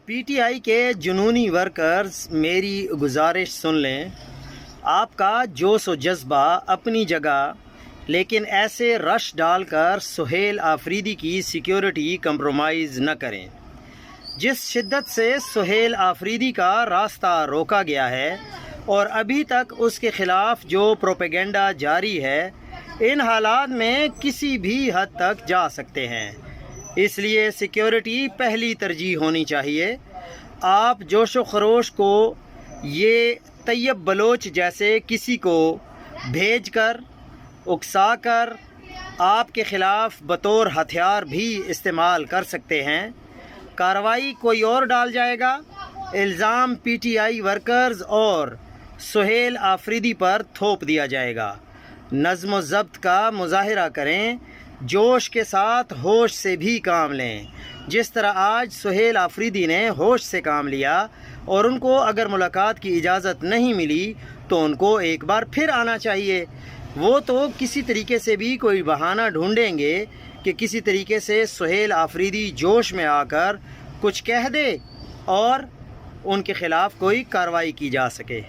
P T I کے جنونی workers میری گزارش سن لیں۔ آپ کا جوش و جذبہ اپنی جگہ، لیکن ایسے رش ڈال کر سہیل آفریدی کی سیکیورٹی کمپرومائز نہ کریں۔ جس شدت سے سہیل آفریدی کا راستہ روکا گیا ہے اور ابھی تک اس کے خلاف جو پروپیگنڈا جاری ہے، ان حالات میں کسی بھی حد تک جا سکتے ہیں۔ اس لیے سیکیورٹی پہلی ترجیح ہونی چاہیے۔ آپ جوش و خروش کو یہ طیب بلوچ جیسے کسی کو بھیج کر، اکسا کر آپ کے خلاف بطور ہتھیار بھی استعمال کر سکتے ہیں۔ کارروائی کوئی اور ڈال جائے گا، الزام پی ٹی آئی ورکرز اور سہیل آفریدی پر تھوپ دیا جائے گا۔ نظم و ضبط کا مظاہرہ کریں، جوش کے ساتھ ہوش سے بھی کام لیں، جس طرح آج سہیل آفریدی نے ہوش سے کام لیا، اور ان کو اگر ملاقات کی اجازت نہیں ملی تو ان کو ایک بار پھر آنا چاہیے۔ وہ تو کسی طریقے سے بھی کوئی بہانہ ڈھونڈیں گے کہ کسی طریقے سے سہیل آفریدی جوش میں آ کر کچھ کہہ دے اور ان کے خلاف کوئی کارروائی کی جا سکے۔